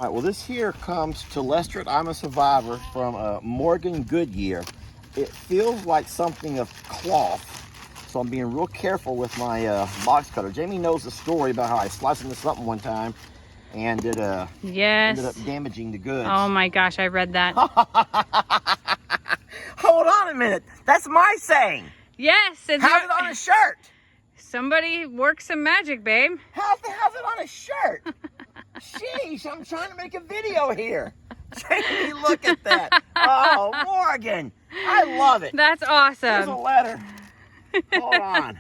All right, well, this here comes to Lester. I'm a Survivor from Morgan Goodyear. It feels like something of cloth, so I'm being real careful with my box cutter. Jamie knows the story about how I sliced into something one time and it ended up damaging the goods. Oh my gosh, I read that. Hold on a minute. That's my saying. Yes. How's it on a shirt? Somebody worked some magic, babe. How's it on a shirt? Sheesh, I'm trying to make a video here. Jamie, look at that. Oh, Morgan. I love it. That's awesome. Here's a letter. Hold on.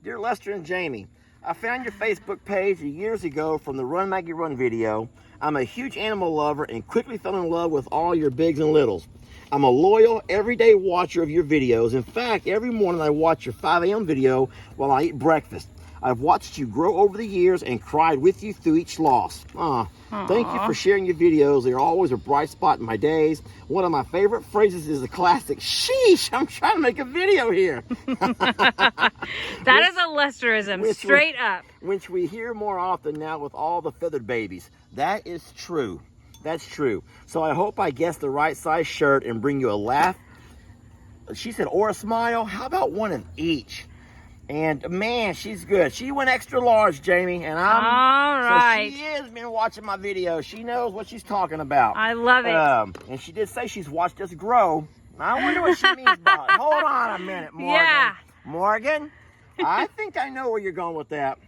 Dear Lester and Jamie, I found your Facebook page years ago from the Run Maggie Run video. I'm a huge animal lover and quickly fell in love with all your bigs and littles. I'm a loyal, everyday watcher of your videos. In fact, every morning I watch your 5 a.m. video while I eat breakfast. I've watched you grow over the years and cried with you through each loss. Thank you for sharing your videos. They're always a bright spot in my days. One of my favorite phrases is the classic, sheesh, I'm trying to make a video here. That is a Lesterism, straight up. Which we hear more often now with all the feathered babies. That is true. That's true. So I hope I guessed the right size shirt and bring you a laugh. She said, or a smile. How about one of each? And man, she's good. She went extra large, Jamie, and I'm all right. So she has been watching my videos. She knows what she's talking about. I love it. And she did say she's watched us grow. I wonder what she means by it. Hold on a minute, Morgan. Yeah. Morgan, I think I know where you're going with that.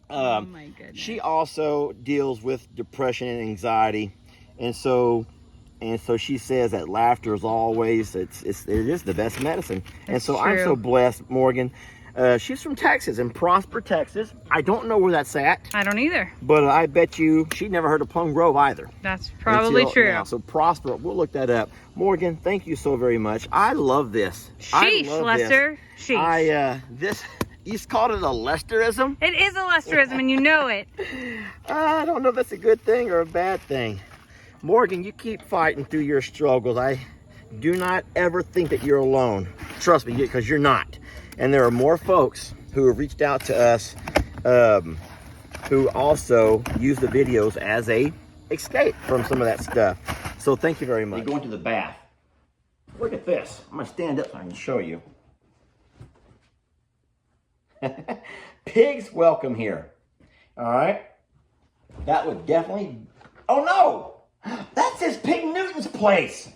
Oh my goodness. She also deals with depression and anxiety, and so she says that laughter is always it is the best medicine. And so true. I'm so blessed, Morgan. She's from Texas, in Prosper, Texas. I don't know where that's at. I don't either. But I bet you she never heard of Plum Grove either. That's probably true. Now. So Prosper, we'll look that up. Morgan, thank you so very much. I love this. Sheesh, Lester. This. Sheesh. You called it a Lesterism? It is a Lesterism, and you know it. I don't know if that's a good thing or a bad thing. Morgan, you keep fighting through your struggles. I do not ever think that you're alone. Trust me, because you're not. And there are more folks who have reached out to us who also use the videos as a escape from some of that stuff. So thank you very much. You're going to the bath. Look at this. I'm going to stand up so I can show you. Pigs welcome here. All right. That would definitely... Oh, no. That says Pig Newton's place.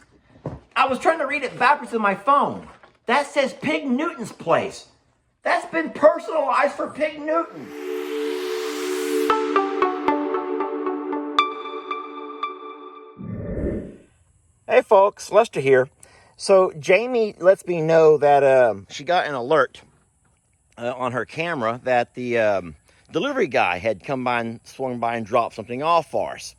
I was trying to read it backwards in my phone. That says Pig Newton's place. That's been personalized for Pig Newton. Hey folks, Lester here. So Jamie lets me know that she got an alert on her camera that the delivery guy had come by and swung by and dropped something off for us.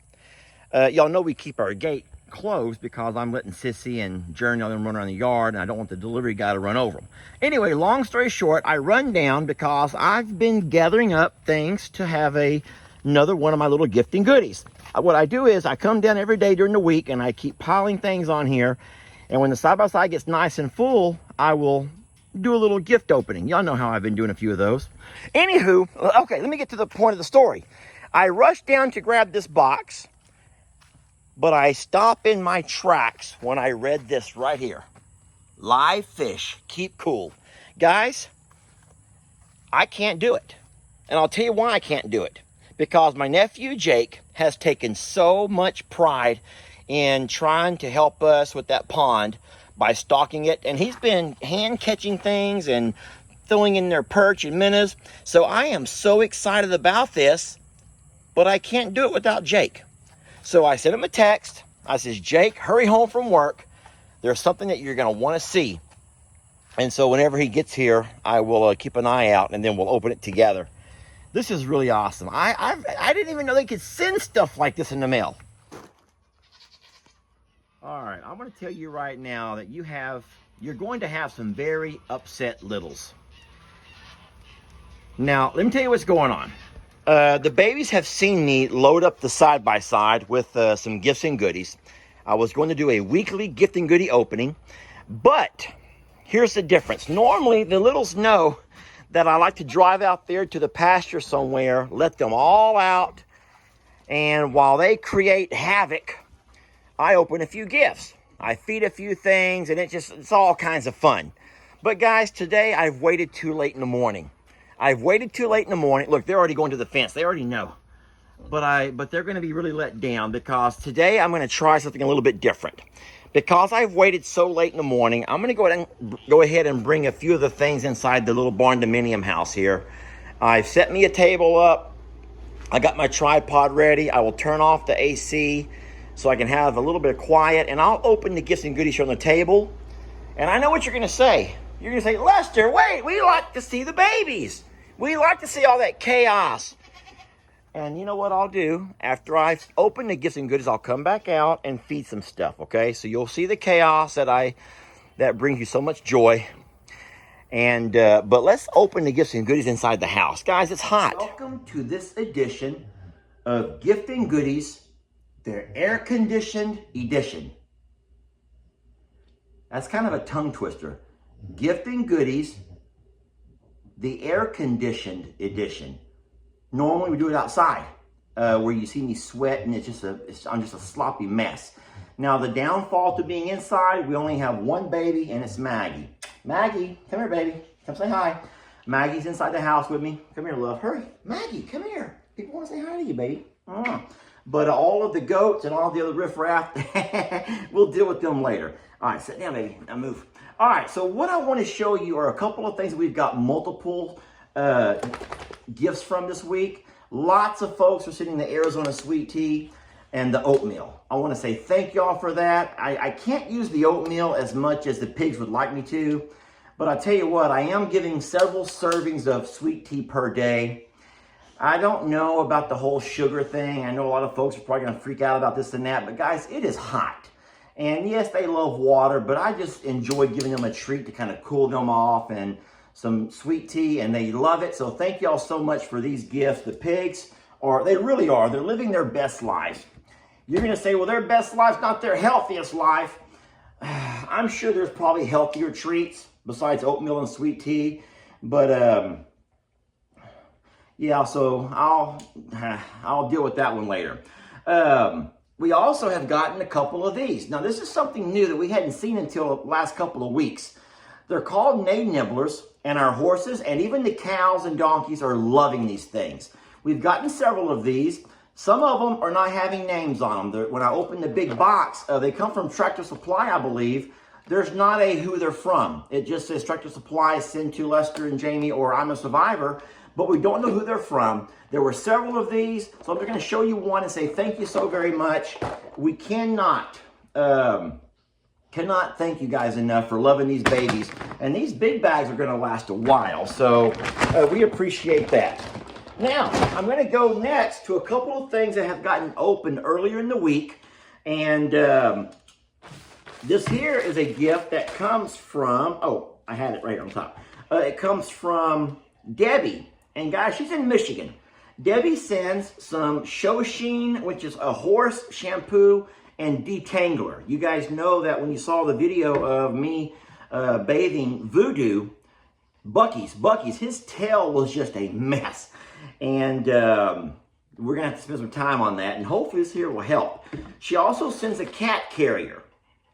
Y'all know we keep our gate closed because I'm letting Sissy and Journey run around the yard, and I don't want the delivery guy to run over them. Anyway, long story short, I run down because I've been gathering up things to have another one of my little gifting goodies. What I do is I come down every day during the week and I keep piling things on here, and when the side-by-side gets nice and full, I will do a little gift opening. Y'all know how I've been doing a few of those. Anywho, okay, let me get to the point of the story. I rushed down to grab this box, but I stop in my tracks when I read this right here. Live fish, keep cool. Guys, I can't do it. And I'll tell you why I can't do it. Because my nephew Jake has taken so much pride in trying to help us with that pond by stocking it. And he's been hand catching things and throwing in their perch and minnows. So I am so excited about this, but I can't do it without Jake. So I sent him a text. I says, Jake, hurry home from work. There's something that you're going to want to see. And so whenever he gets here, I will keep an eye out, and then we'll open it together. This is really awesome. I didn't even know they could send stuff like this in the mail. All right, I'm going to tell you right now that you're going to have some very upset littles. Now, let me tell you what's going on. The babies have seen me load up the side-by-side with some gifts and goodies. I was going to do a weekly gift and goodie opening, but here's the difference. Normally, the littles know that I like to drive out there to the pasture somewhere, let them all out, And while they create havoc, I open a few gifts. I feed a few things, and it's all kinds of fun. But guys, today I've waited too late in the morning. I've waited too late in the morning. Look, they're already going to the fence. They already know. But they're going to be really let down because today I'm going to try something a little bit different. Because I've waited so late in the morning, I'm going to go ahead and bring a few of the things inside the little barn dominium house here. I've set me a table up. I got my tripod ready. I will turn off the AC so I can have a little bit of quiet, and I'll open the gifts and goodies here on the table. And I know what you're going to say. You're going to say, Lester, wait, we like to see the babies. We like to see all that chaos. And you know what I'll do? After I open the gifts and goodies, I'll come back out and feed some stuff, okay? So you'll see the chaos that brings you so much joy. And but let's open the gifts and goodies inside the house. Guys, it's hot. Welcome to this edition of Gift and Goodies, their air-conditioned edition. That's kind of a tongue twister. Gift and Goodies, the air-conditioned edition. Normally we do it outside, where you see me sweat and I'm just a sloppy mess. Now the downfall to being inside, we only have one baby, and it's Maggie. Maggie, come here, baby. Come say hi. Maggie's inside the house with me. Come here, love. Hurry. Maggie, come here. People want to say hi to you, baby. But all of the goats and all the other riffraff, we'll deal with them later. All right, sit down, baby. Now move. All right, so what I want to show you are a couple of things we've got multiple gifts from this week. Lots of folks are sending the Arizona sweet tea and the oatmeal. I want to say thank y'all for that. I can't use the oatmeal as much as the pigs would like me to, but I tell you what, I am giving several servings of sweet tea per day. I don't know about the whole sugar thing. I know a lot of folks are probably going to freak out about this and that, but guys, it is hot. And yes, they love water, but I just enjoy giving them a treat to kind of cool them off and some sweet tea, and they love it. So thank y'all so much for these gifts. The pigs they really are. They're living their best lives. You're going to say, well, their best life's not their healthiest life. I'm sure there's probably healthier treats besides oatmeal and sweet tea. But yeah, so I'll deal with that one later. We also have gotten a couple of these. Now, this is something new that we hadn't seen until the last couple of weeks. They're called Neigh Nibblers, and our horses and even the cows and donkeys are loving these things. We've gotten several of these. Some of them are not having names on them. When I open the big box, they come from Tractor Supply, I believe. There's not a who they're from. It just says Tractor Supply, send to Lester and Jamie, or I'm a survivor, but we don't know who they're from. There were several of these, so I'm just going to show you one and say thank you so very much. We cannot thank you guys enough for loving these babies. And these big bags are going to last a while, so we appreciate that. Now, I'm going to go next to a couple of things that have gotten opened earlier in the week. And this here is a gift that comes from, I had it right on top. It comes from Debbie. And guys, she's in Michigan. Debbie sends some Shoshin, which is a horse shampoo and detangler. You guys know that when you saw the video of me bathing Voodoo, Bucky's, his tail was just a mess. And we're going to have to spend some time on that, and hopefully this here will help. She also sends a cat carrier.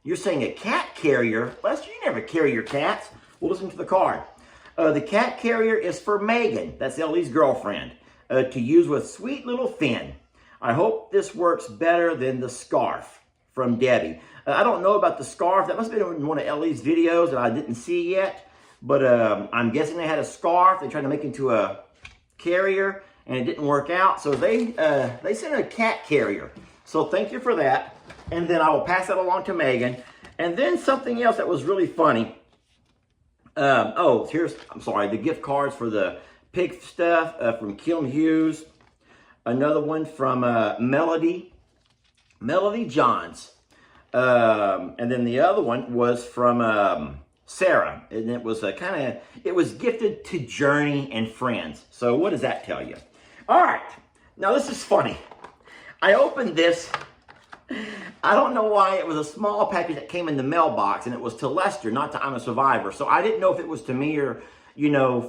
You're saying a cat carrier? Lester, you never carry your cats. Well, listen to the card. The cat carrier is for Megan, that's Ellie's girlfriend, to use with sweet little Finn. I hope this works better than the scarf from Debbie. I don't know about the scarf. That must have been in one of Ellie's videos that I didn't see yet. But I'm guessing they had a scarf. They tried to make it into a carrier, and it didn't work out. So they sent a cat carrier. So thank you for that. And then I will pass that along to Megan. And then something else that was really funny. I'm sorry, the gift cards for the pig stuff from Kim Hughes. Another one from Melody Johns. And then the other one was from Sarah. And it was it was gifted to Journey and friends. So what does that tell you? All right. Now this is funny. I opened this. I don't know why. It was a small package that came in the mailbox, and it was to Lester, not to I'm a Survivor. So I didn't know if it was to me or,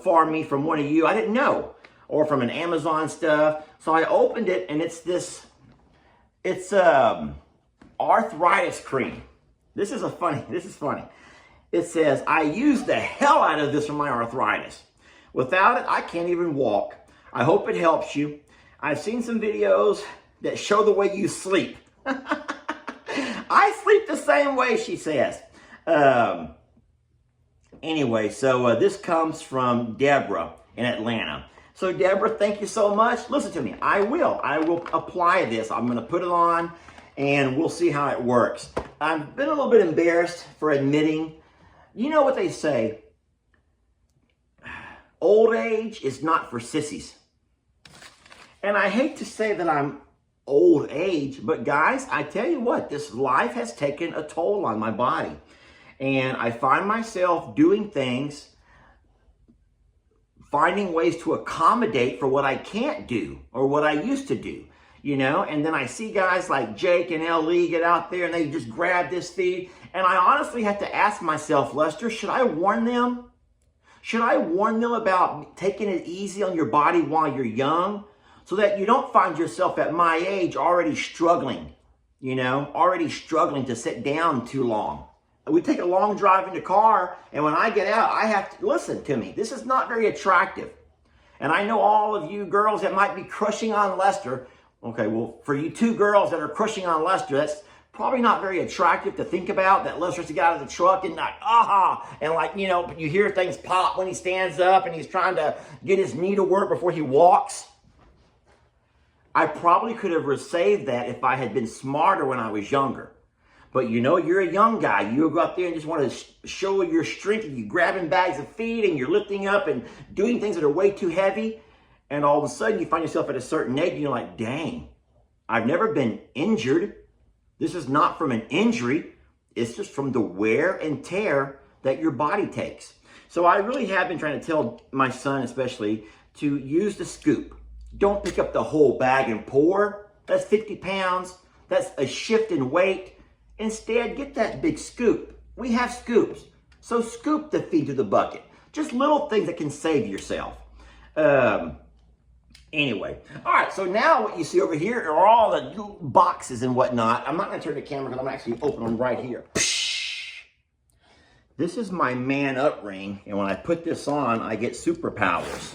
for me from one of you. I didn't know. Or from an Amazon stuff. So I opened it, and it's this It's Arthritis Cream. This is funny. It says, I use the hell out of this for my arthritis. Without it, I can't even walk. I hope it helps you. I've seen some videos that show the way you sleep. I sleep the same way, she says. Anyway, so this comes from Deborah in Atlanta. So Deborah, thank you so much. Listen to me. I will apply this. I'm going to put it on and we'll see how it works. I've been a little bit embarrassed for admitting, you know what they say, old age is not for sissies. And I hate to say that I'm old age, but guys, I tell you what, this life has taken a toll on my body. And I find myself doing things, finding ways to accommodate for what I can't do or what I used to do, you know? And then I see guys like Jake and LE get out there and they just grab this feed. And I honestly have to ask myself, Lester, should I warn them? Should I warn them about taking it easy on your body while you're young so that you don't find yourself at my age already struggling, you know, already struggling to sit down too long? We take a long drive in the car, and when I get out, I have to, listen to me, this is not very attractive. And I know all of you girls that might be crushing on Lester. Okay, well, for you two girls that are crushing on Lester, that's probably not very attractive to think about, that Lester's to get out of the truck and like, and like, you know, you hear things pop when he stands up and he's trying to get his knee to work before he walks. I probably could have saved that if I had been smarter when I was younger. But you know, you're a young guy. You go out there and just want to show your strength, and you're grabbing bags of feed and you're lifting up and doing things that are way too heavy. And all of a sudden you find yourself at a certain age and you're like, dang, I've never been injured. This is not from an injury. It's just from the wear and tear that your body takes. So I really have been trying to tell my son especially to use the scoop. Don't pick up the whole bag and pour. That's 50 pounds. That's a shift in weight. Instead, get that big scoop. We have scoops. So scoop the feed to the bucket. Just little things that can save yourself. Anyway. All right, so now what you see over here are all the little boxes and whatnot. I'm not going to turn the camera because I'm actually open them right here. This is my man up ring, and when I put this on, I get superpowers.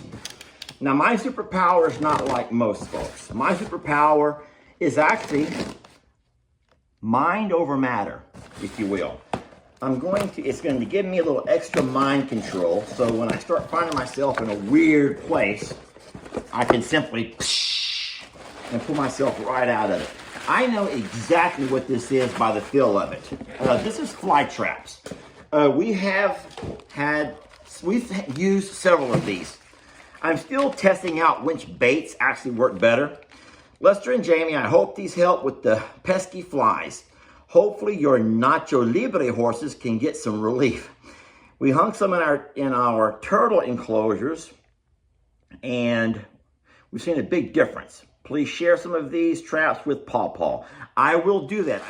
Now, my superpower is not like most folks. My superpower is actually mind over matter, if you will. It's going to give me a little extra mind control, so when I start finding myself in a weird place, I can simply and pull myself right out of it. I know exactly what this is by the feel of it. This is fly traps. We've used several of these. I'm still testing out which baits actually work better. Lester and Jamie, I hope these help with the pesky flies. Hopefully your Nacho Libre horses can get some relief. We hung some in our turtle enclosures, and we've seen a big difference. Please share some of these traps with Paw Paw. I will do that.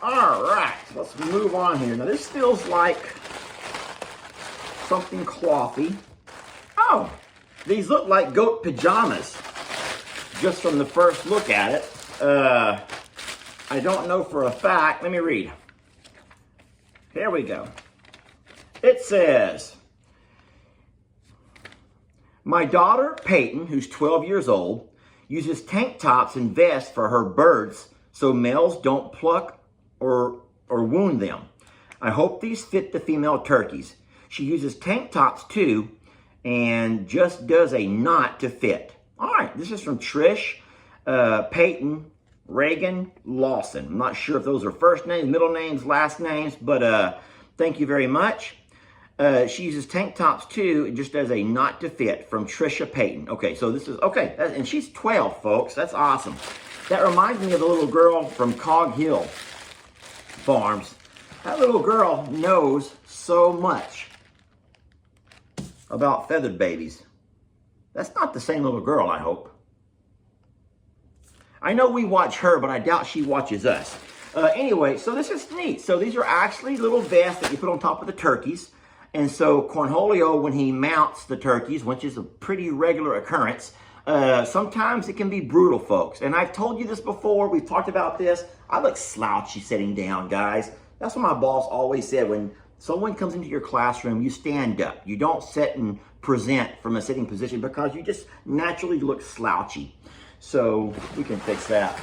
All right, let's move on here. Now this feels like something clothy. Oh, these look like goat pajamas, just from the first look at it. I don't know for a fact. Let me read. Here we go. It says, my daughter, Peyton, who's 12 years old, uses tank tops and vests for her birds so males don't pluck or wound them. I hope these fit the female turkeys. She uses tank tops too and just does a knot to fit. All right, this is from Trish, Peyton, Reagan, Lawson. I'm not sure if those are first names, middle names, last names, but thank you very much. She uses tank tops too, just as a knot to fit, from Trisha Payton. Okay, so this is, okay, and she's 12, folks. That's awesome. That reminds me of the little girl from Cog Hill Farms. That little girl knows so much about feathered babies. That's not the same little girl, I hope. I know we watch her, but I doubt she watches us. Anyway, so this is neat. So these are actually little vests that you put on top of the turkeys. And so Cornholio, when he mounts the turkeys, which is a pretty regular occurrence, Sometimes it can be brutal, folks. And I've told you this before. We've talked about this. I look slouchy sitting down, guys. That's what my boss always said. When someone comes into your classroom, you stand up. You don't sit and present from a sitting position because you just naturally look slouchy. So we can fix that.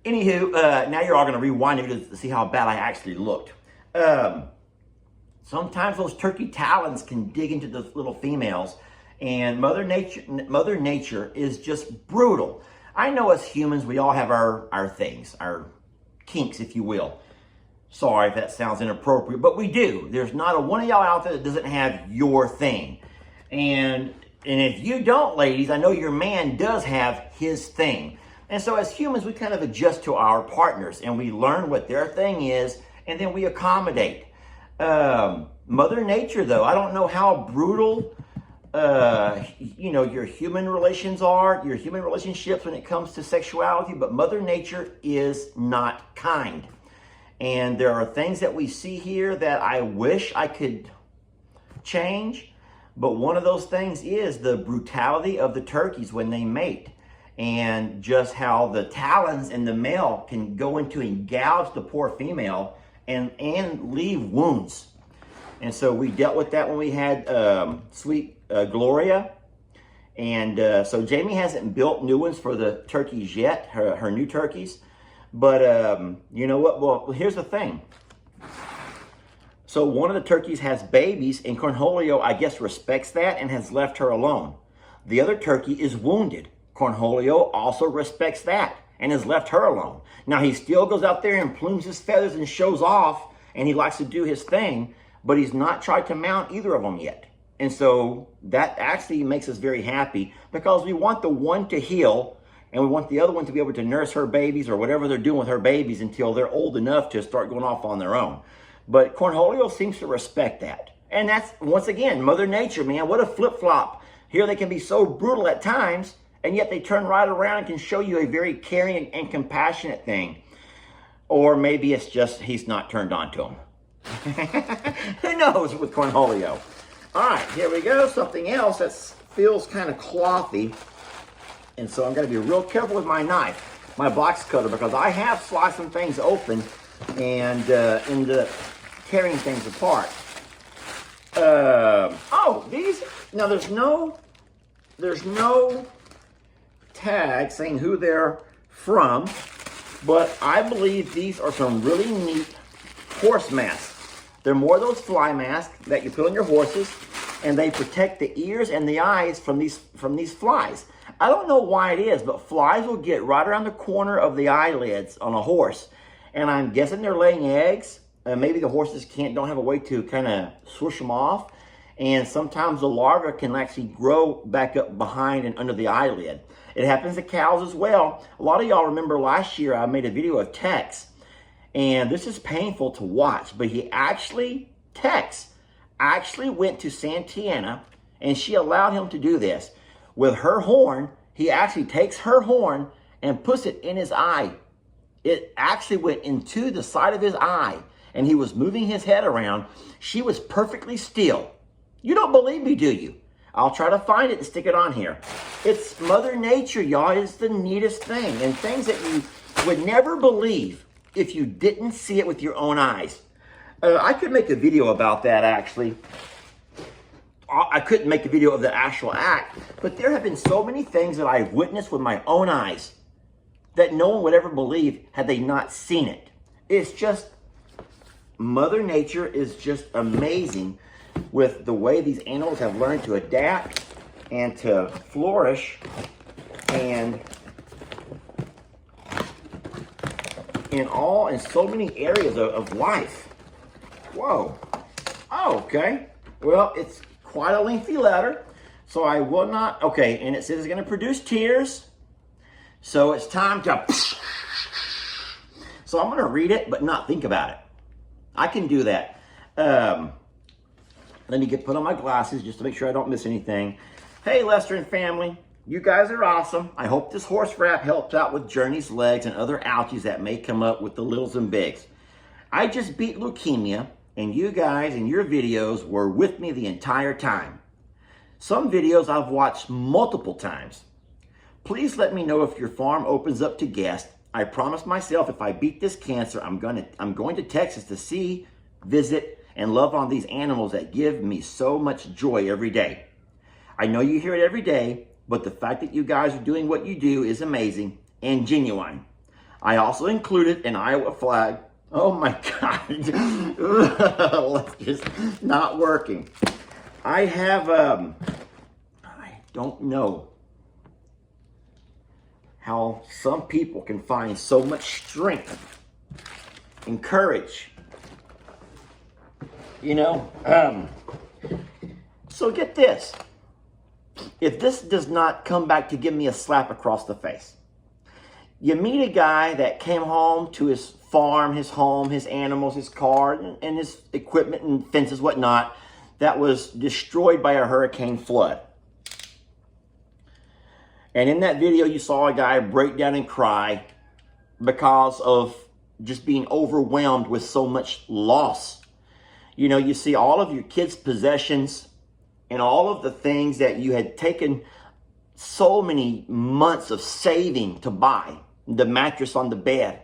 Anywho, now you're all going to rewind it to see how bad I actually looked. Sometimes those turkey talons can dig into the little females, and Mother Nature is just brutal. I know as humans, we all have our things, our kinks, if you will. Sorry if that sounds inappropriate, but we do. There's not a one of y'all out there that doesn't have your thing. And if you don't, ladies, I know your man does have his thing. And so as humans, we kind of adjust to our partners, and we learn what their thing is, and then we accommodate. Mother Nature, though, I don't know how brutal, your human relations are, your human relationships when it comes to sexuality, but Mother Nature is not kind. And there are things that we see here that I wish I could change, but one of those things is the brutality of the turkeys when they mate, and just how the talons in the male can go into and gouge the poor female and leave wounds. And so we dealt with that when we had sweet Gloria. And so Jamie hasn't built new ones for the turkeys yet, her new turkeys. But you know what? Well, here's the thing. So one of the turkeys has babies, and Cornholio, I guess, respects that and has left her alone. The other turkey is wounded. Cornholio also respects that and has left her alone. Now, he still goes out there and plumes his feathers and shows off, and he likes to do his thing, but he's not tried to mount either of them yet. And so that actually makes us very happy, because we want the one to heal, and we want the other one to be able to nurse her babies or whatever they're doing with her babies until they're old enough to start going off on their own. But Cornholio seems to respect that. And that's, once again, Mother Nature, man. What a flip-flop. Here they can be so brutal at times, and yet they turn right around and can show you a very caring and compassionate thing. Or maybe it's just he's not turned on to him. Who knows with Cornholio? All right, here we go. Something else that feels kind of clothy. And so I'm going to be real careful with my knife, my box cutter, because I have sliced some things open and ended up tearing things apart. These, now there's no tag saying who they're from, but I believe these are some really neat horse masks. They're more those fly masks that you put on your horses, and they protect the ears and the eyes from these flies. I don't know why it is, but flies will get right around the corner of the eyelids on a horse, and I'm guessing they're laying eggs. Maybe the horses don't have a way to kind of swoosh them off, and sometimes the larvae can actually grow back up behind and under the eyelid. It happens to cows as well. A lot of y'all remember last year I made a video of Tex, and this is painful to watch, but Tex actually went to Santana, and she allowed him to do this. With her horn, he actually takes her horn and puts it in his eye. It actually went into the side of his eye, and he was moving his head around. She was perfectly still. You don't believe me, do you? I'll try to find it and stick it on here. It's Mother Nature, y'all. It's the neatest thing, and things that you would never believe if you didn't see it with your own eyes. I could make a video about that, actually. I couldn't make a video of the actual act, but there have been so many things that I've witnessed with my own eyes that no one would ever believe had they not seen it. It's just, Mother Nature is just amazing with the way these animals have learned to adapt and to flourish and in so many areas of life. Whoa. Oh, okay. Well, it's quite a lengthy letter, so I will not. Okay, and it says it's going to produce tears, so it's time to. So I'm going to read it, but not think about it. I can do that. Let me put on my glasses just to make sure I don't miss anything. Hey, Lester and family. You guys are awesome. I hope this horse wrap helps out with Journey's legs and other ouchies that may come up with the littles and bigs. I just beat leukemia, and you guys and your videos were with me the entire time. Some videos I've watched multiple times. Please let me know if your farm opens up to guests. I promised myself if I beat this cancer, I'm going to Texas to see, visit, and love on these animals that give me so much joy every day. I know you hear it every day, but the fact that you guys are doing what you do is amazing and genuine. I also included an Iowa flag. Oh my God. It's not working. I have, I don't know how some people can find so much strength and courage. You know, so get this. If this does not come back to give me a slap across the face, you meet a guy that came home to his farm, his home, his animals, his car, and his equipment and fences, whatnot, that was destroyed by a hurricane flood. And in that video, you saw a guy break down and cry because of just being overwhelmed with so much loss. You know, you see all of your kids' possessions and all of the things that you had taken so many months of saving to buy. The mattress on the bed,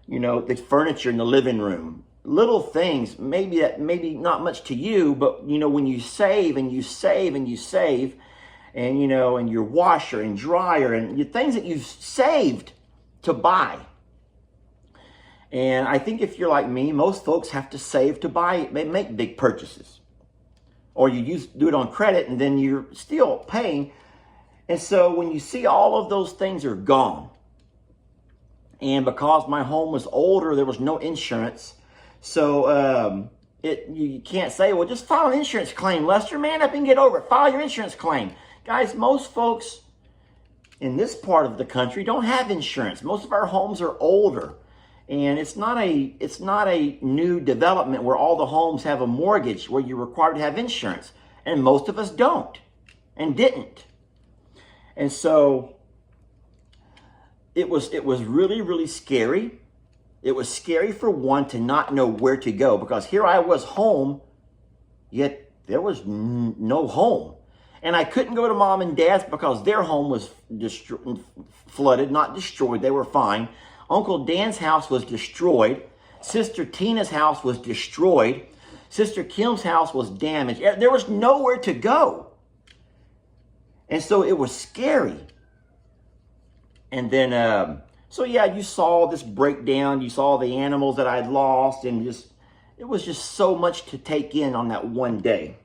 you know, the furniture in the living room. Little things, maybe not much to you, but, you know, when you save and you save and you save, and, you know, and your washer and dryer and your things that you've saved to buy. And I think if you're like me, most folks have to save to buy, make big purchases. Or you do it on credit and then you're still paying. And so when you see all of those things are gone, and because my home was older, there was no insurance. So you can't say, well, just file an insurance claim, Lester. Man up and get over it. File your insurance claim. Guys, most folks in this part of the country don't have insurance. Most of our homes are older. And it's not a new development where all the homes have a mortgage where you're required to have insurance. And most of us don't and didn't. And so it was really, really scary. It was scary for one to not know where to go, because here I was home, yet there was no home. And I couldn't go to mom and dad's because their home was flooded, not destroyed. They were fine. Uncle Dan's house was destroyed. Sister Tina's house was destroyed. Sister Kim's house was damaged. There was nowhere to go. And so it was scary. And then, so yeah, you saw this breakdown. You saw the animals that I'd lost, and it was just so much to take in on that one day.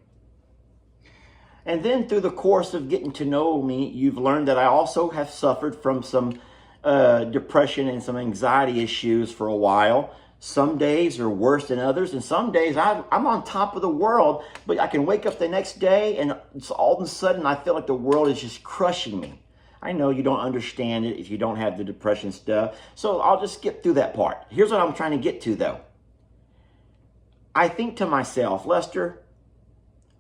And then through the course of getting to know me, you've learned that I also have suffered from some depression and some anxiety issues for a while. Some days are worse than others, and some days I'm on top of the world, but I can wake up the next day and all of a sudden I feel like the world is just crushing me. I know you don't understand it if you don't have the depression stuff, so I'll just skip through that part. Here's what I'm trying to get to, though. I think to myself, Lester,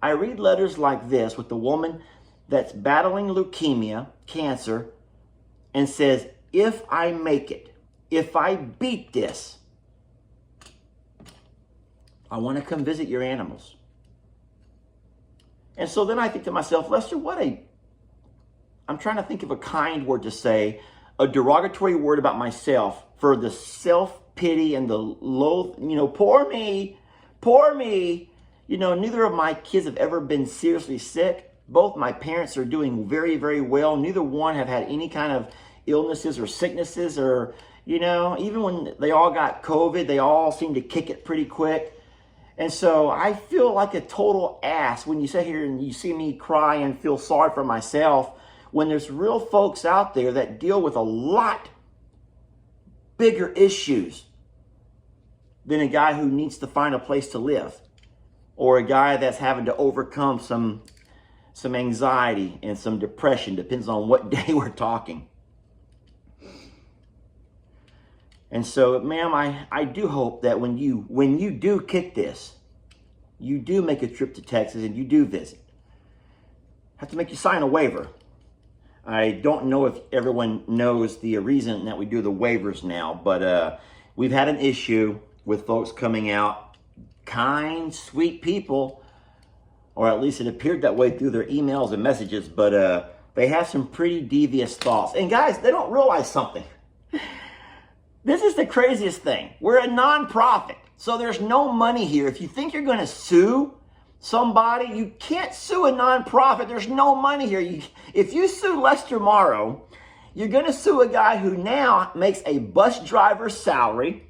I read letters like this with the woman that's battling leukemia, cancer, and says, if I make it, if I beat this, I want to come visit your animals. And so then I think to myself, Lester, I'm trying to think of a kind word to say, a derogatory word about myself for the self-pity and the low, poor me. Neither of my kids have ever been seriously sick. Both my parents are doing very, very well. Neither one have had any kind of illnesses or sicknesses or, even when they all got COVID, they all seem to kick it pretty quick. And so I feel like a total ass when you sit here and you see me cry and feel sorry for myself, when there's real folks out there that deal with a lot bigger issues than a guy who needs to find a place to live, or a guy that's having to overcome some anxiety and some depression, depends on what day we're talking. And so, ma'am, I do hope that when you do kick this, you do make a trip to Texas and you do visit. I have to make you sign a waiver. I don't know if everyone knows the reason that we do the waivers now, but we've had an issue with folks coming out, kind, sweet people, or at least it appeared that way through their emails and messages, but they have some pretty devious thoughts. And guys, they don't realize something. This is the craziest thing. We're a nonprofit, so there's no money here. If you think you're going to sue somebody, you can't sue a nonprofit. There's no money here. If you sue Lester Morrow, you're going to sue a guy who now makes a bus driver's salary.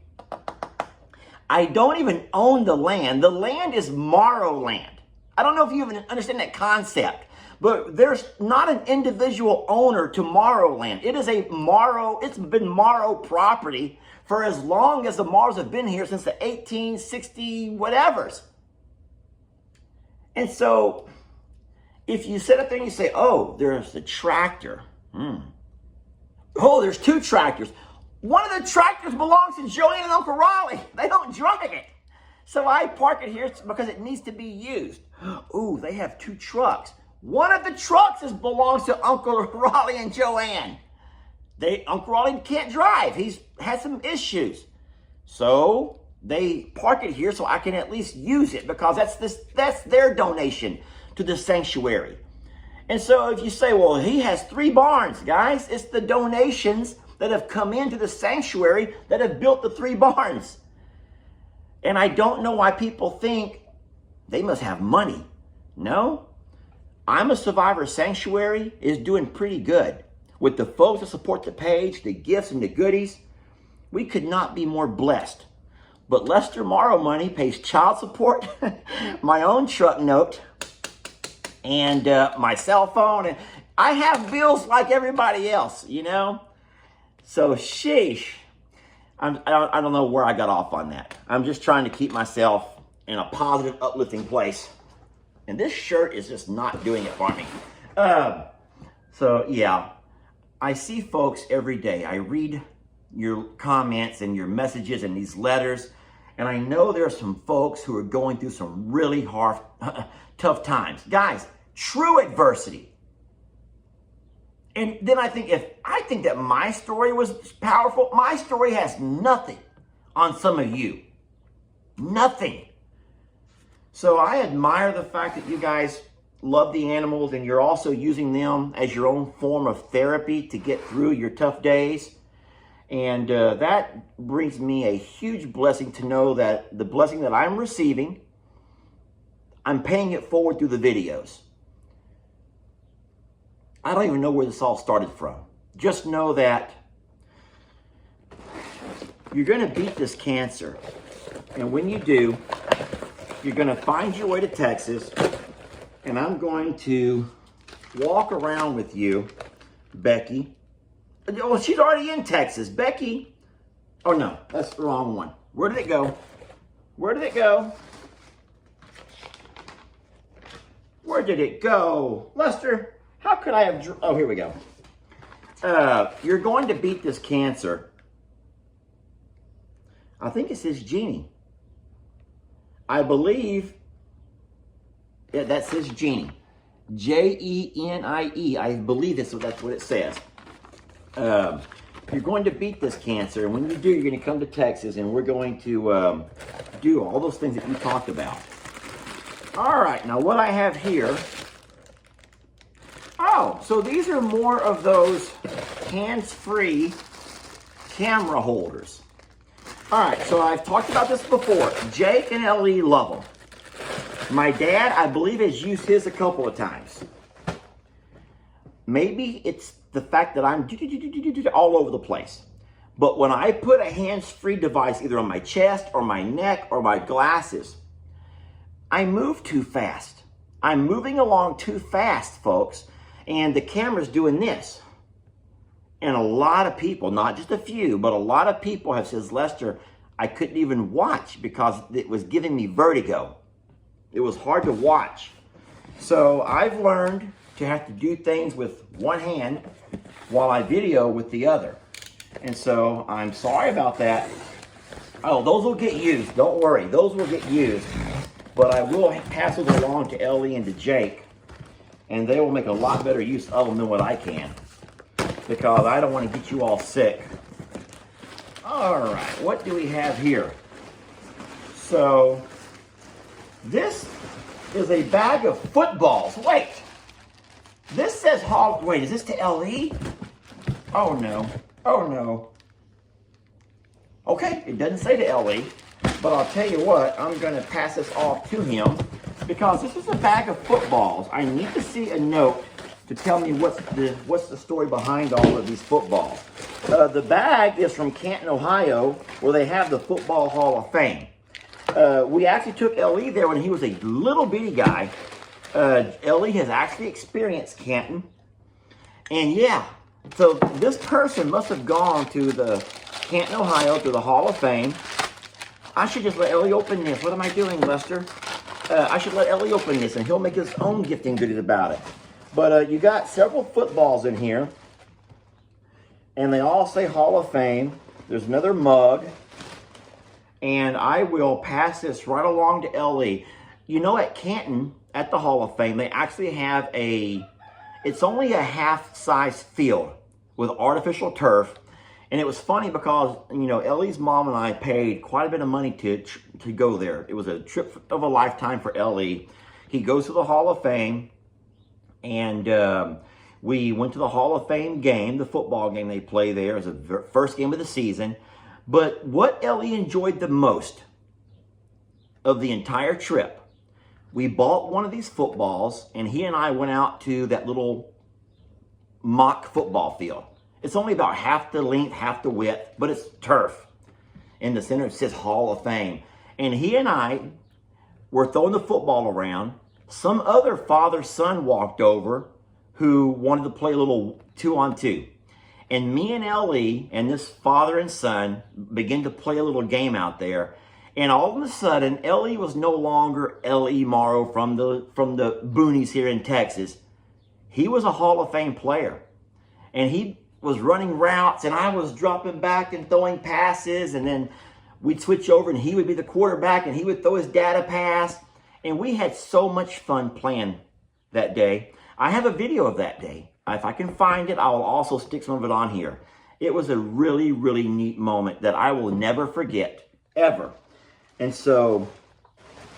I don't even own the land. The land is Morrow land. I don't know if you even understand that concept, but there's not an individual owner to Morrow land. It is a Morrow, it's been Morrow property for as long as the Morrows have been here, since the 1860 whatevers. And so if you sit up there and you say, oh, there's a tractor. Oh, there's two tractors. One of the tractors belongs to Joanne and Uncle Raleigh. They don't drive it. So I park it here because it needs to be used. Ooh, they have two trucks. One of the trucks belongs to Uncle Raleigh and Joanne. Uncle Raleigh can't drive. He's had some issues. So they park it here so I can at least use it, because that's their donation to the sanctuary. And so if you say, well, he has 3 barns, guys, it's the donations that have come into the sanctuary that have built the 3 barns. And I don't know why people think they must have money. No, I'm a Survivor Sanctuary is doing pretty good. With the folks that support the page, the gifts and the goodies, we could not be more blessed. But Lester Morrow money pays child support, my own truck note, and my cell phone. And I have bills like everybody else, you know? So, sheesh. I don't know where I got off on that. I'm just trying to keep myself in a positive, uplifting place. And this shirt is just not doing it for me. So, yeah. I see folks every day. I read your comments and your messages and these letters. And I know there are some folks who are going through some really hard, tough times. Guys, true adversity. And then I think that my story was powerful, my story has nothing on some of you. Nothing. So I admire the fact that you guys love the animals and you're also using them as your own form of therapy to get through your tough days. And that brings me a huge blessing to know that the blessing that I'm receiving, I'm paying it forward through the videos. I don't even know where this all started from. Just know that you're going to beat this cancer. And when you do, you're going to find your way to Texas. And I'm going to walk around with you, Becky. Oh, she's already in Texas. Becky. Oh, no, that's the wrong one. Where did it go? Where did it go? Where did it go? Lester, how could I have... Oh, here we go. You're going to beat this cancer. I think it says Jeannie. I believe... Yeah, that says Jeannie. Jenie. I believe that's what it says. You're going to beat this cancer, and when you do, you're going to come to Texas, and we're going to do all those things that you talked about. All right, now what I have here... Oh, so these are more of those hands-free camera holders. All right, so I've talked about this before. Jake and Ellie love them. My dad, I believe, has used his a couple of times. Maybe it's the fact that I'm all over the place. But when I put a hands-free device either on my chest or my neck or my glasses, I move too fast. I'm moving along too fast, folks. And the camera's doing this. And a lot of people, not just a few, but a lot of people have said, Lester, I couldn't even watch because it was giving me vertigo. It was hard to watch. So I've learned to have to do things with one hand while I video with the other. And so I'm sorry about that. Oh, those will get used. Don't worry. Those will get used. But I will pass those along to Ellie and to Jake. And they will make a lot better use of them than what I can. Because I don't want to get you all sick. All right, what do we have here? So, this is a bag of footballs. Wait. This says wait, is this to LE? Oh no. Oh no. Okay, it doesn't say to LE, but I'll tell you what, I'm going to pass this off to him because this is a bag of footballs. I need to see a note to tell me what's the story behind all of these footballs. The bag is from Canton, Ohio, where they have the Football Hall of Fame. We actually took LE there when he was a little bitty guy. LE has actually experienced Canton. And yeah, so this person must have gone to the Canton, Ohio, to the Hall of Fame. I should just let Ellie open this. What am I doing, Lester? I should let Ellie open this, and he'll make his own gifting goodies about it. But you got several footballs in here, and they all say Hall of Fame. There's another mug, and I will pass this right along to Ellie. You know, at Canton, at the Hall of Fame, they actually have it's only a half-size field with artificial turf. And it was funny because, you know, Ellie's mom and I paid quite a bit of money to go there. It was a trip of a lifetime for Ellie. He goes to the Hall of Fame, and we went to the Hall of Fame game, the football game they play there. It was the first game of the season. But what Ellie enjoyed the most of the entire trip, we bought one of these footballs, and he and I went out to that little mock football field. It's only about half the length, half the width, but it's turf. In the center, it says Hall of Fame. And he and I were throwing the football around. Some other father-son walked over who wanted to play a little 2-on-2. And me and Ellie and this father and son began to play a little game out there. And all of a sudden, Ellie was no longer L.E. Morrow from the boonies here in Texas. He was a Hall of Fame player. And he was running routes, and I was dropping back and throwing passes, and then we'd switch over, and he would be the quarterback, and he would throw his dad a pass. And we had so much fun playing that day. I have a video of that day. If I can find it, I will also stick some of it on here. It was a really, really neat moment that I will never forget, ever. And so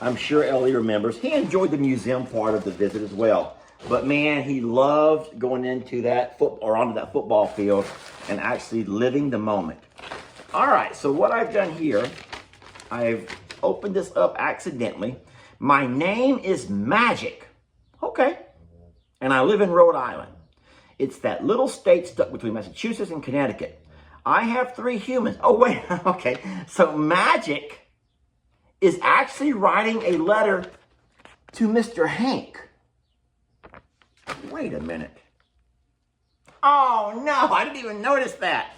I'm sure Ellie remembers. He enjoyed the museum part of the visit as well. But man, he loved going into that onto that football field and actually living the moment. All right, so what I've done here, I've opened this up accidentally. My name is Magic. Okay. And I live in Rhode Island. It's that little state stuck between Massachusetts and Connecticut. I have 3 humans. Oh, wait. Okay. So Magic is actually writing a letter to Mr. Hank. Wait a minute. Oh, no, I didn't even notice that.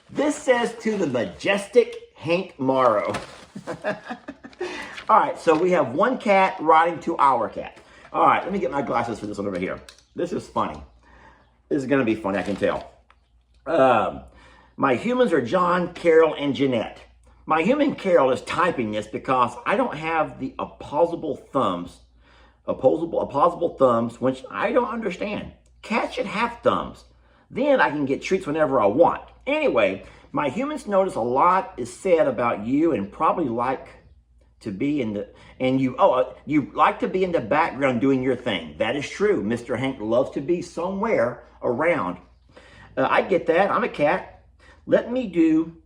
This says to the majestic Hank Morrow. All right, so we have one cat writing to our cat. All right, let me get my glasses for this one over here. This is funny. This is going to be funny, I can tell. My humans are John, Carol, and Jeanette. My human Carol is typing this because I don't have the opposable thumbs, which I don't understand. Cats should have thumbs. Then I can get treats whenever I want. Anyway, my humans notice a lot is said about you and probably like to be in the, you like to be in the background doing your thing. That is true. Mr. Hank loves to be somewhere around. I get that. I'm a cat. Let me do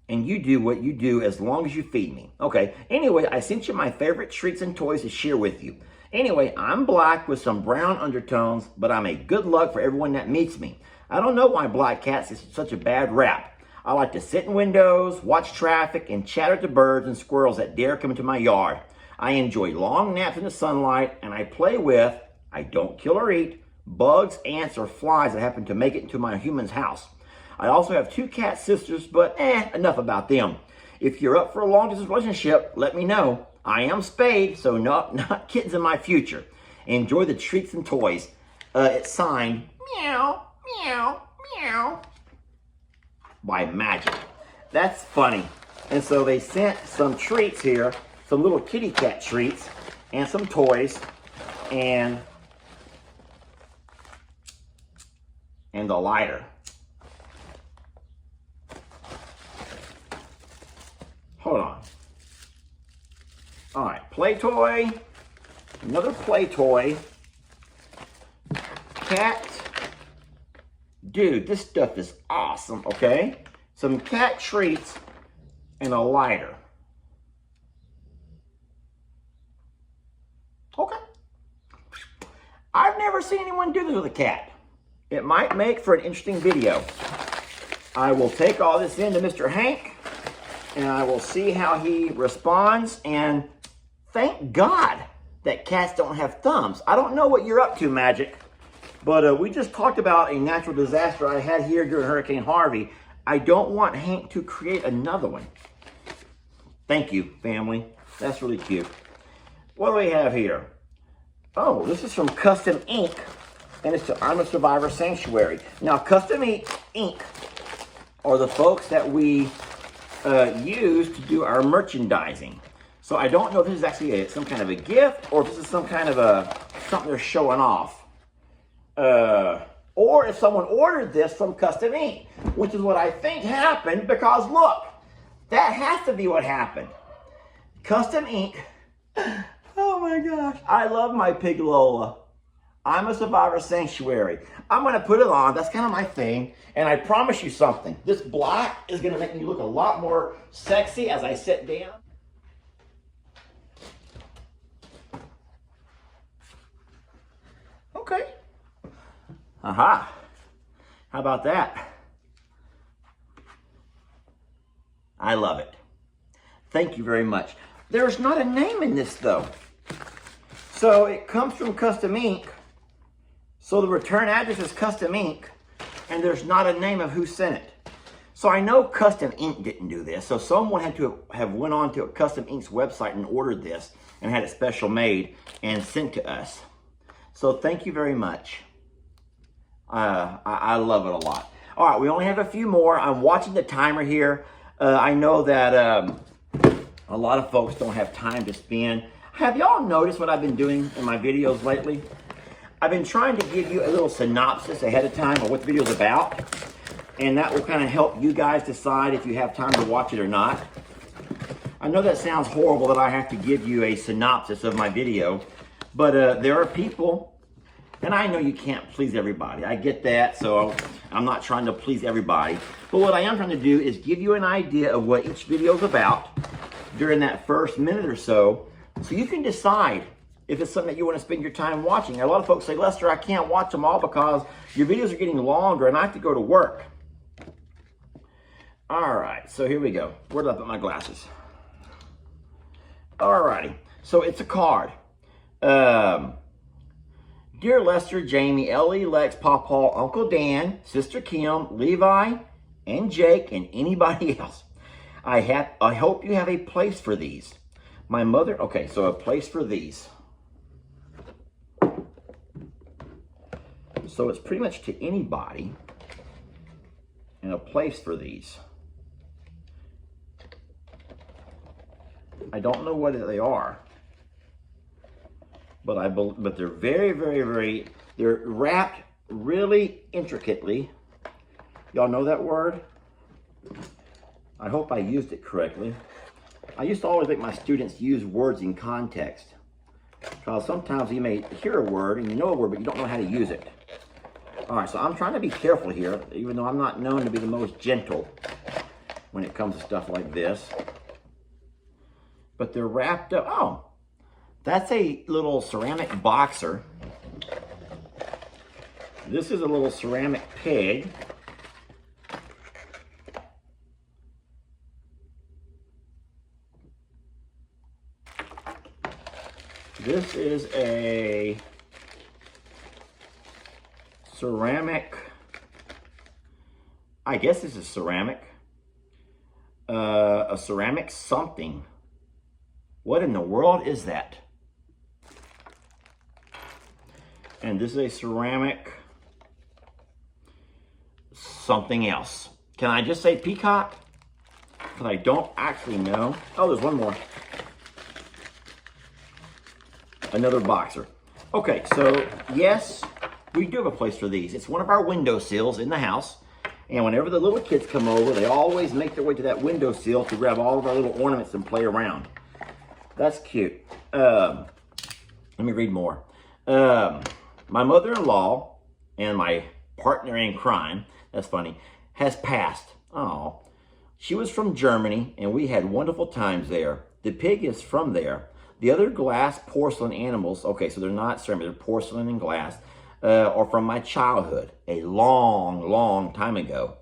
and you do what you do as long as you feed me. Okay, anyway, I sent you my favorite treats and toys to share with you. Anyway, I'm black with some brown undertones, but I'm a good luck for everyone that meets me. I don't know why black cats is such a bad rap. I like to sit in windows, watch traffic, and chatter to birds and squirrels that dare come into my yard. I enjoy long naps in the sunlight, and I play with, I don't kill or eat, bugs, ants, or flies that happen to make it into my human's house. I also have 2 cat sisters, but enough about them. If you're up for a long-distance relationship, let me know. I am spayed, so not kittens in my future. Enjoy the treats and toys. It's signed, meow, meow, meow, by Magic. That's funny. And so they sent some treats here, some little kitty cat treats, and some toys, and the lighter. Hold on. All right, play toy, Another play toy. Cat. Dude, this stuff is awesome, okay? Some cat treats and a lighter. Okay. I've never seen anyone do this with a cat. It might make for an interesting video. I will take all this into Mr. Hank, and I will see how he responds, and thank God that cats don't have thumbs. I don't know what you're up to, Magic, but we just talked about a natural disaster I had here during Hurricane Harvey. I don't want Hank to create another one. Thank you, family. That's really cute. What do we have here? Oh, this is from Custom Ink, and it's to I'm a Survivor Sanctuary. Now, Custom Ink are the folks that we use to do our merchandising. So I don't know if this is actually some kind of a gift, or if this is some kind of something they're showing off. Or if someone ordered this from Custom Ink, which is what I think happened, because look, that has to be what happened. Custom Ink. Oh my gosh, I love my pig Lola. I'm a Survivor Sanctuary. I'm gonna put it on, that's kind of my thing, and I promise you something. This black is gonna make me look a lot more sexy as I sit down. Okay. Aha. How about that? I love it. Thank you very much. There's not a name in this though. So it comes from Custom Ink. So the return address is Custom Ink, and there's not a name of who sent it. So I know Custom Ink didn't do this. So someone had to have went on to Custom Ink's website and ordered this and had it special made and sent to us. So thank you very much. I love it a lot. All right, we only have a few more. I'm watching the timer here. I know that a lot of folks don't have time to spend. Have y'all noticed what I've been doing in my videos lately? I've been trying to give you a little synopsis ahead of time of what the video is about, and that will kind of help you guys decide if you have time to watch it or not. I know that sounds horrible that I have to give you a synopsis of my video, but there are people, and I know you can't please everybody. I get that, so I'm not trying to please everybody. But what I am trying to do is give you an idea of what each video is about during that first minute or so you can decide if it's something that you want to spend your time watching. A lot of folks say, Lester, I can't watch them all because your videos are getting longer and I have to go to work. All right, so here we go. Where did I put my glasses? All righty, so it's a card. Dear Lester, Jamie, Ellie, Lex, Pawpaw, Uncle Dan, Sister Kim, Levi, and Jake, and anybody else. I hope you have a place for these. My mother, okay, so a place for these. So it's pretty much to anybody, and a place for these. I don't know what they are, but they're very, very, very, they're wrapped really intricately. Y'all know that word? I hope I used it correctly. I used to always make my students use words in context, because sometimes you may hear a word and you know a word, but you don't know how to use it. All right, so I'm trying to be careful here, even though I'm not known to be the most gentle when it comes to stuff like this. But they're wrapped up. Oh, that's a little ceramic boxer. This is a little ceramic pig. This is a ceramic, I guess this is ceramic, a ceramic something. What in the world is that? And this is a ceramic something else. Can I just say peacock? Because I don't actually know. Oh, there's one more. Another boxer. Okay, so yes, we do have a place for these. It's one of our windowsills in the house. And whenever the little kids come over, they always make their way to that windowsill to grab all of our little ornaments and play around. That's cute. Let me read more. My mother-in-law and my partner in crime, that's funny, has passed. Oh, she was from Germany, and we had wonderful times there. The pig is from there. The other glass porcelain animals, okay, so they're not ceramic, they're porcelain and glass, are from my childhood, a long, long time ago.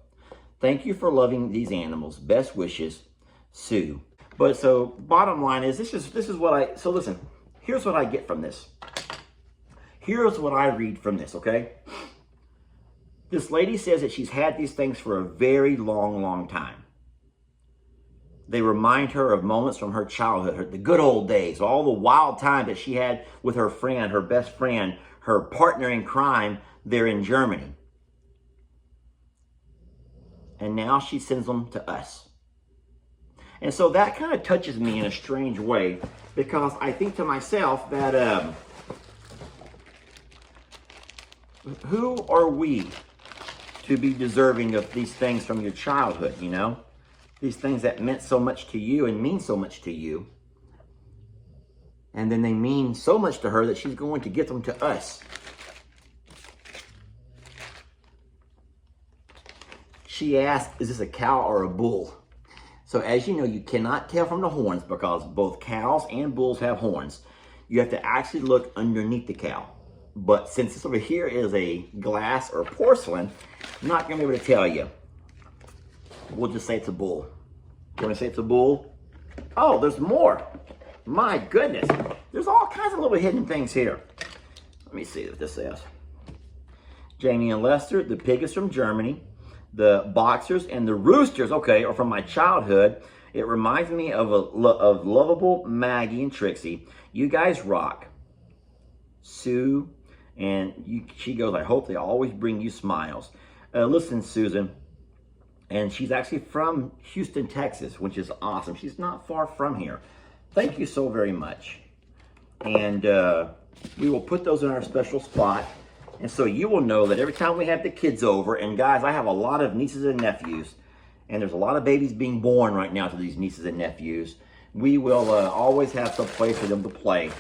Thank you for loving these animals. Best wishes, Sue. But so, bottom line is, this is what I, so listen, here's what I get from this. Here's what I read from this, okay? This lady says that she's had these things for a very long, long time. They remind her of moments from her childhood, the good old days, all the wild time that she had with her friend, her best friend, her partner in crime there in Germany. And now she sends them to us. And so that kind of touches me in a strange way, because I think to myself that who are we to be deserving of these things from your childhood, you know? These things that meant so much to you and mean so much to you. And then they mean so much to her that she's going to get them to us. She asked, is this a cow or a bull? So as you know, you cannot tell from the horns, because both cows and bulls have horns. You have to actually look underneath the cow. But since this over here is a glass or porcelain, I'm not going to be able to tell you. We'll just say it's a bull. You want to say it's a bull? Oh, there's more. My goodness. There's all kinds of little hidden things here. Let me see what this says. Jamie and Lester, the pig is from Germany. The boxers and the roosters, okay, are from my childhood. It reminds me of lovable Maggie and Trixie. You guys rock. Sue, and she goes, I hope they always bring you smiles. Listen, Susan. And she's actually from Houston, Texas, which is awesome. She's not far from here. Thank you so very much. And we will put those in our special spot. And so you will know that every time we have the kids over, and guys, I have a lot of nieces and nephews, and there's a lot of babies being born right now to these nieces and nephews. We will always have some place for them to play.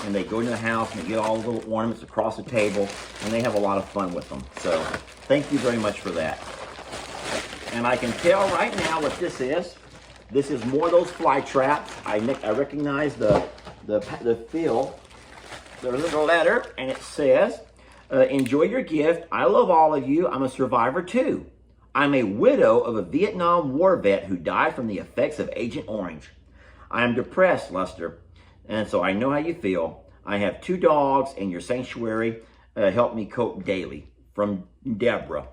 And they go into the house and they get all the little ornaments across the table, and they have a lot of fun with them. So thank you very much for that. And I can tell right now what this is. This is more of those fly traps. I recognize the feel. There's a letter, and it says, enjoy your gift. I love all of you. I'm a survivor too. I'm a widow of a Vietnam War vet who died from the effects of Agent Orange. I am depressed, Lester, and so I know how you feel. I have 2 dogs, and your sanctuary help me cope daily. From Deborah.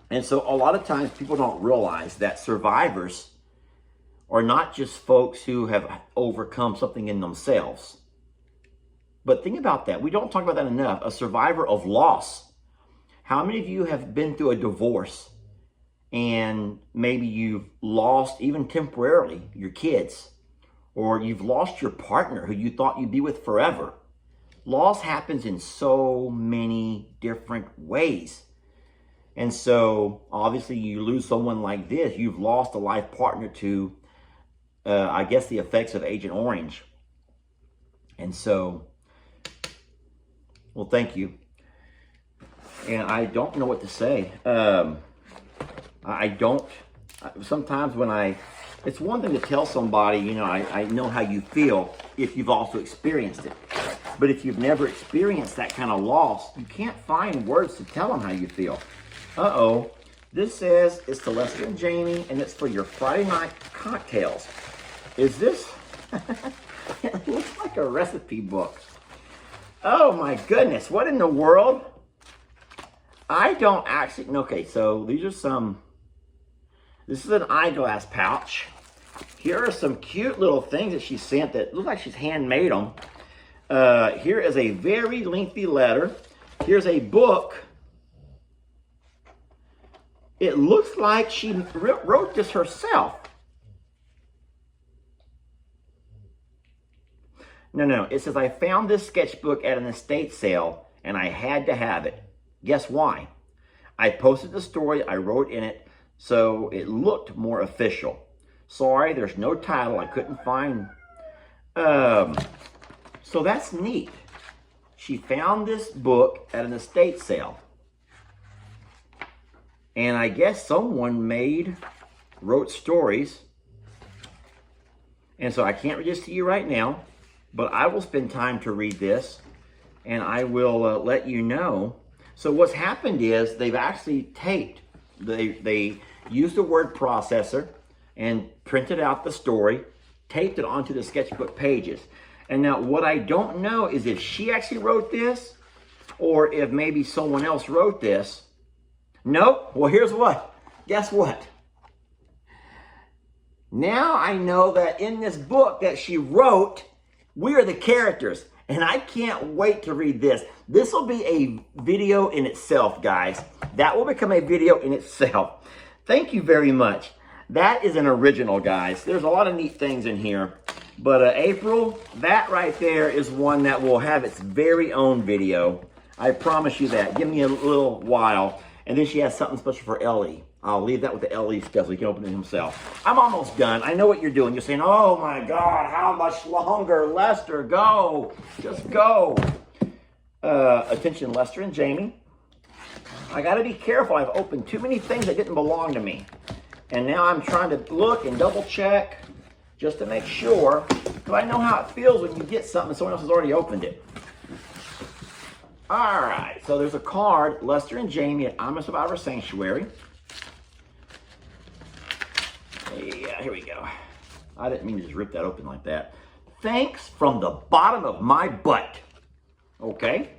And so a lot of times people don't realize that survivors are not just folks who have overcome something in themselves. But think about that. We don't talk about that enough. A survivor of loss. How many of you have been through a divorce and maybe you've lost, even temporarily, your kids, or you've lost your partner who you thought you'd be with forever? Loss happens in so many different ways. And so, obviously, you lose someone like this, you've lost a life partner to, I guess, the effects of Agent Orange. And so, well, thank you. And I don't know what to say. Sometimes when it's one thing to tell somebody, you know, I know how you feel if you've also experienced it. But if you've never experienced that kind of loss, you can't find words to tell them how you feel. Uh-oh. This says it's to Lester and Jamie, and it's for your Friday night cocktails. Is this? It looks like a recipe book. Oh my goodness, what in the world? I don't actually, okay, so these are some, this is an eyeglass pouch. Here are some cute little things that she sent that look like she's handmade them. Here is a very lengthy letter. Here's a book. It looks like she wrote this herself. No. It says, I found this sketchbook at an estate sale, and I had to have it. Guess why? I posted the story I wrote in it, so it looked more official. Sorry, there's no title. I couldn't find. So that's neat. she found this book at an estate sale. And I guess someone wrote stories. And so I can't read this to you right now, but I will spend time to read this, and I will let you know. So what's happened is they've actually taped, they used the word processor and printed out the story, taped it onto the sketchbook pages. And now what I don't know is if she actually wrote this or if maybe someone else wrote this. Nope. Well, here's what. Guess what? Now I know that in this book that she wrote, we are the characters. And I can't wait to read this. This will be a video in itself, guys. That will become a video in itself. Thank you very much. That is an original, guys. There's a lot of neat things in here. But April, that right there is one that will have its very own video. I promise you that. Give me a little while. And then she has something special for Ellie. I'll leave that with the Ellie stuff so he can open it himself. I'm almost done. I know what you're doing. You're saying, oh my God, how much longer? Lester, go. Just go. Attention, Lester and Jamie. I got to be careful. I've opened too many things that didn't belong to me. And now I'm trying to look and double check just to make sure. Because I know how it feels when you get something and someone else has already opened it. All right, so there's a card, Lester and Jamie at I'm a Survivor Sanctuary. Yeah, here we go. I didn't mean to just rip that open like that. Thanks from the bottom of my butt. Okay.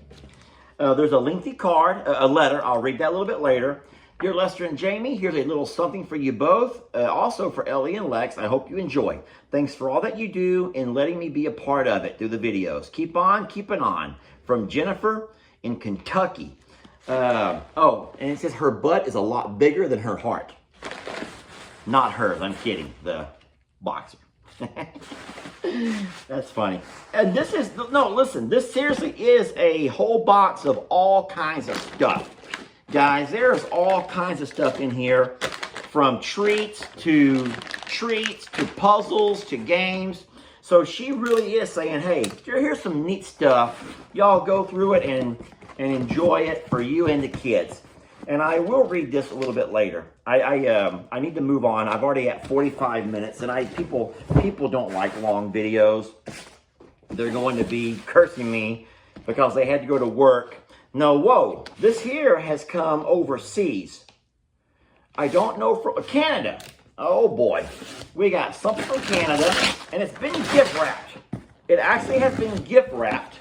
There's a lengthy card, a letter. I'll read that a little bit later. Dear Lester and Jamie, here's a little something for you both. Also for Ellie and Lex, I hope you enjoy. Thanks for all that you do and letting me be a part of it through the videos. Keep on keeping on. From Jennifer in Kentucky. Oh, and it says her butt is a lot bigger than her heart. Not hers, I'm kidding. The boxer. That's funny. And this is, no, listen, this seriously is a whole box of all kinds of stuff. Guys, there's all kinds of stuff in here. From treats to puzzles to games. So she really is saying, hey, here's some neat stuff. Y'all go through it and enjoy it for you and the kids. And I will read this a little bit later. I need to move on. I've already at 45 minutes, and people don't like long videos. They're going to be cursing me because they had to go to work. No, whoa, this here has come overseas. I don't know from Canada. Oh boy, we got something from Canada, and it's been gift wrapped. It actually has been gift wrapped,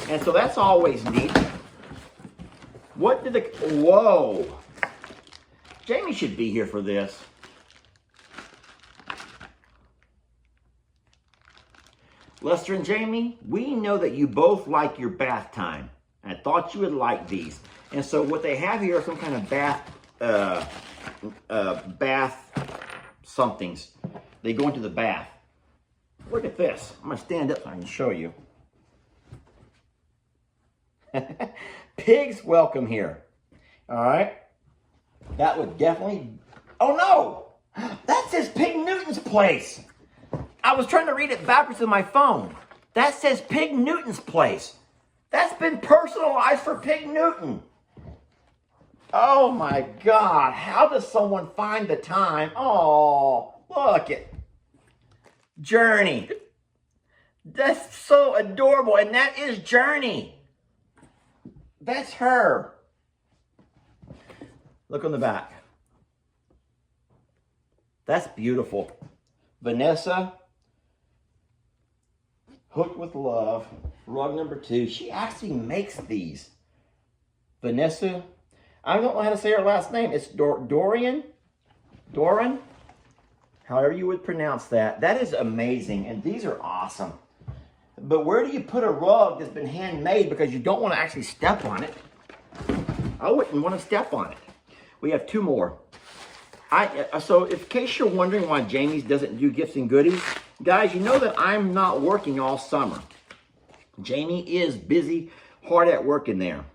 and so that's always neat. What did the, whoa. Jamie should be here for this. Lester and Jamie, we know that you both like your bath time. I thought you would like these. And so what they have here are some kind of bath somethings. They go into the bath. Look at this. I'm going to stand up so I can show you. Pigs welcome here. All right. That would definitely... Oh, no. That says Pig Newton's place. I was trying to read it backwards in my phone. That says Pig Newton's place. That's been personalized for Pig Newton. Oh, my God. How does someone find the time? Oh, look it. Journey. That's so adorable. And that is Journey. That's her. Look on the back. That's beautiful. Vanessa. Hooked with Love. Rug number 2. She actually makes these. Vanessa. I don't know how to say her last name. It's Doran? However you would pronounce that. That is amazing. And these are awesome. But where do you put a rug that's been handmade because you don't want to actually step on it? I wouldn't want to step on it. We have 2 more. So in case you're wondering why Jamie's doesn't do gifts and goodies, guys, you know that I'm not working all summer. Jamie is busy, hard at work in there.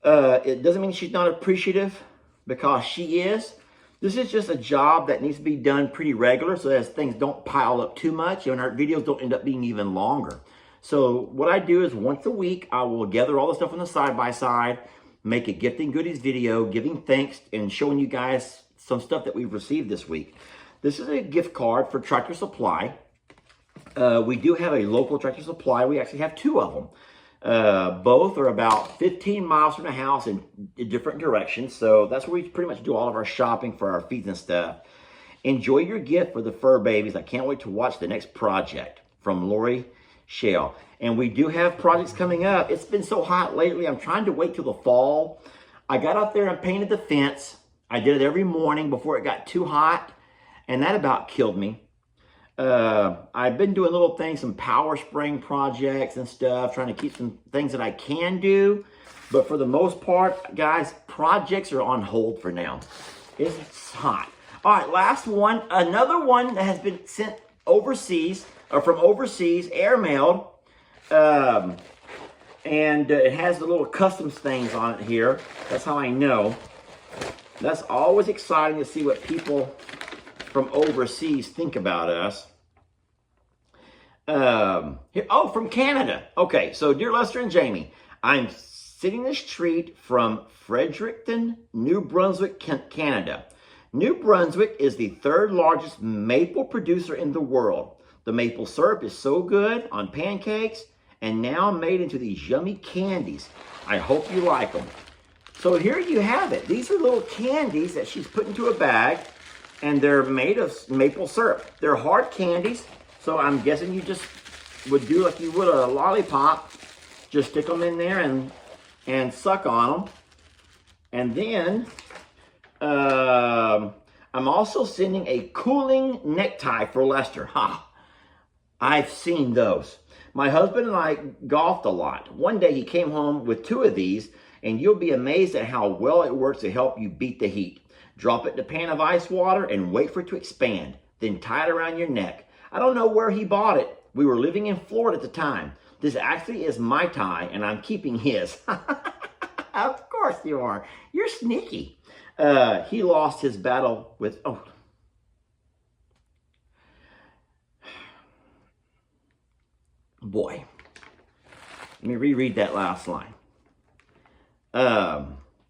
It doesn't mean she's not appreciative, because she is. This is just a job that needs to be done pretty regular so that things don't pile up too much and our videos don't end up being even longer. So what I do is once a week, I will gather all the stuff on the side-by-side, make a gifting goodies video, giving thanks and showing you guys some stuff that we've received this week. This is a gift card for Tractor Supply. We do have a local Tractor Supply. We actually have 2 of them. Both are about 15 miles from the house in different directions. So that's where we pretty much do all of our shopping for our feeds and stuff. Enjoy your gift for the fur babies. I can't wait to watch the next project, from Lori Shell. And we do have projects coming up. It's been so hot lately. I'm trying to wait till the fall. I got out there and painted the fence. I did it every morning before it got too hot. And that about killed me. I've been doing little things, some power spraying projects and stuff, trying to keep some things that I can do. But for the most part, guys, projects are on hold for now. It's hot. All right, last one. Another one that has been sent overseas, or from overseas, airmailed. And it has the little customs things on it here. That's how I know. That's always exciting to see what people from overseas think about us. From Canada. Okay, so dear Lester and Jamie, I'm sitting this treat from Fredericton, New Brunswick, Canada. New Brunswick is the 3rd largest maple producer in the world. The maple syrup is so good on pancakes and now made into these yummy candies. I hope you like them. So here you have it. These are little candies that she's put into a bag, and they're made of maple syrup. They're hard candies, so I'm guessing you just would do like you would a lollipop. Just stick them in there and suck on them. And then I'm also sending a cooling necktie for Lester. I've seen those. My husband and I golfed a lot. One day he came home with 2 of these, and you'll be amazed at how well it works to help you beat the heat. Drop it in a pan of ice water and wait for it to expand. Then tie it around your neck. I don't know where he bought it. We were living in Florida at the time. This actually is my tie, and I'm keeping his. Of course you are. You're sneaky. He lost his battle with... Boy. Let me reread that last line.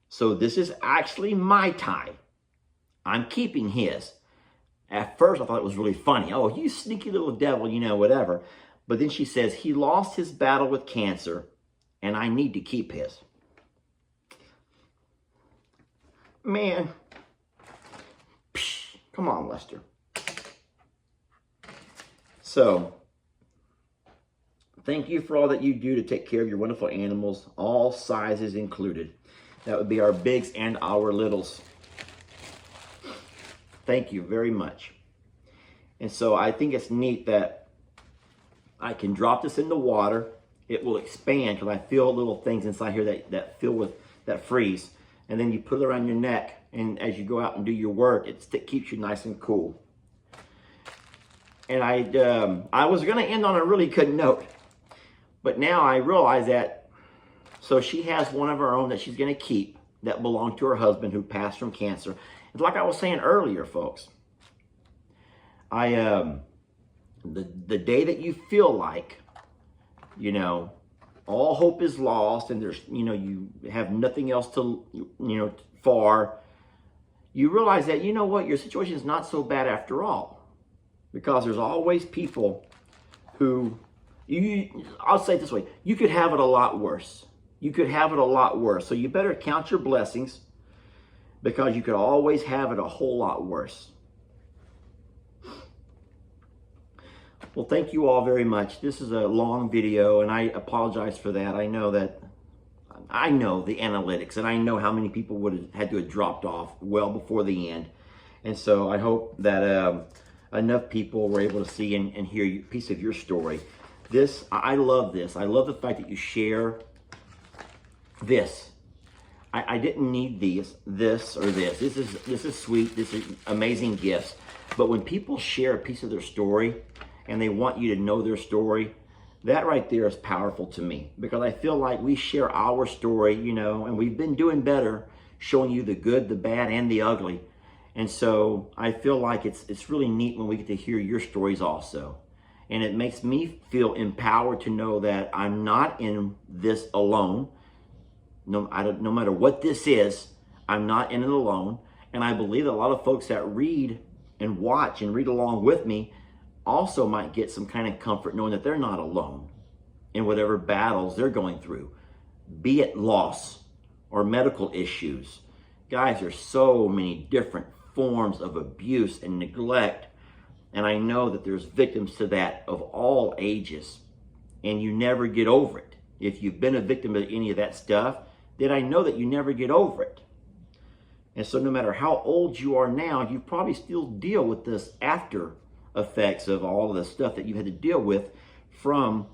So this is actually my tie. I'm keeping his. At first, I thought it was really funny. Oh, you sneaky little devil, you know, whatever. But then she says, he lost his battle with cancer, and I need to keep his. Man. Psh, come on, Lester. So, thank you for all that you do to take care of your wonderful animals, all sizes included. That would be our bigs and our littles. Thank you very much. And so I think it's neat that I can drop this in the water. It will expand because I feel little things inside here that fill with, that freeze. And then you put it around your neck, and as you go out and do your work, it keeps you nice and cool. And I was going to end on a really good note, but now I realize that, so she has one of her own that she's going to keep that belonged to her husband who passed from cancer. It's like I was saying earlier, folks. The day that you feel like, you know, all hope is lost and there's, you know, you have nothing else to, you know, you realize that, you know what, your situation is not so bad after all. Because there's always people who, I'll say it this way, you could have it a lot worse. You could have it a lot worse. So you better count your blessings, because you could always have it a whole lot worse. Well, thank you all very much. This is a long video, and I apologize for that. I know the analytics, and I know how many people would have had to have dropped off well before the end. And so I hope that enough people were able to see and hear a piece of your story. I love this. I love the fact that you share this. I didn't need this or this. This is sweet. This is amazing gifts. But when people share a piece of their story and they want you to know their story, that right there is powerful to me, because I feel like we share our story, you know, and we've been doing better showing you the good, the bad, and the ugly. And so I feel like it's really neat when we get to hear your stories also. And it makes me feel empowered to know that I'm not in this alone. No matter what this is, I'm not in it alone. And I believe that a lot of folks that read and watch and read along with me also might get some kind of comfort knowing that they're not alone in whatever battles they're going through, be it loss or medical issues. Guys, there's so many different forms of abuse and neglect. And I know that there's victims to that of all ages, and you never get over it. If you've been a victim of any of that stuff, then I know that you never get over it. And so no matter how old you are now, you probably still deal with this after effects of all of the stuff that you had to deal with from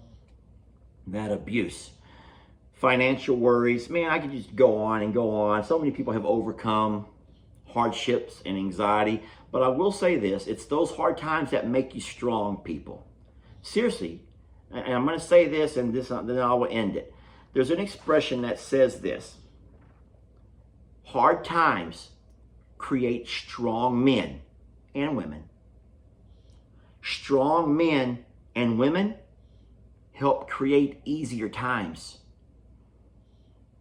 that abuse. Financial worries, man, I could just go on and go on. So many people have overcome hardships and anxiety. But I will say this, it's those hard times that make you strong people. Seriously, and I'm going to say this and then I will end it. There's an expression that says this: hard times create strong men and women. Strong men and women help create easier times.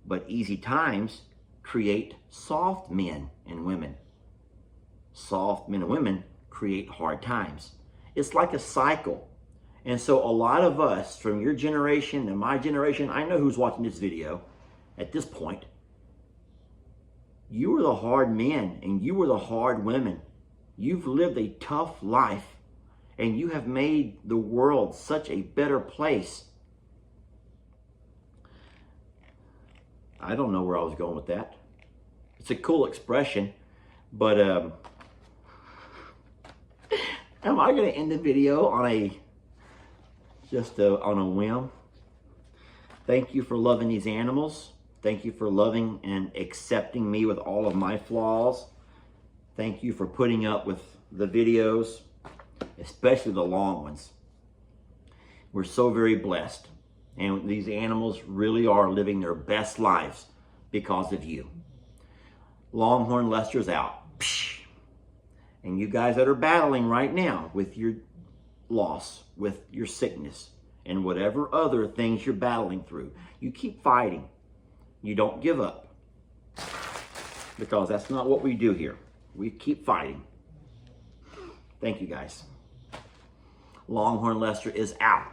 But easy times create soft men and women. Soft men and women create hard times. It's like a cycle. And so a lot of us from your generation and my generation, I know who's watching this video at this point. You were the hard men and you were the hard women. You've lived a tough life and you have made the world such a better place. I don't know where I was going with that. It's a cool expression, but am I going to end the video on on a whim? Thank you for loving these animals. Thank you for loving and accepting me with all of my flaws. Thank you for putting up with the videos, especially the long ones. We're so very blessed. And these animals really are living their best lives because of you. Longhorn Lester's out. And you guys that are battling right now with your loss, with your sickness, and whatever other things you're battling through, you keep fighting. You don't give up. Because that's not what we do here. We keep fighting. Thank you guys. Longhorn Lester is out.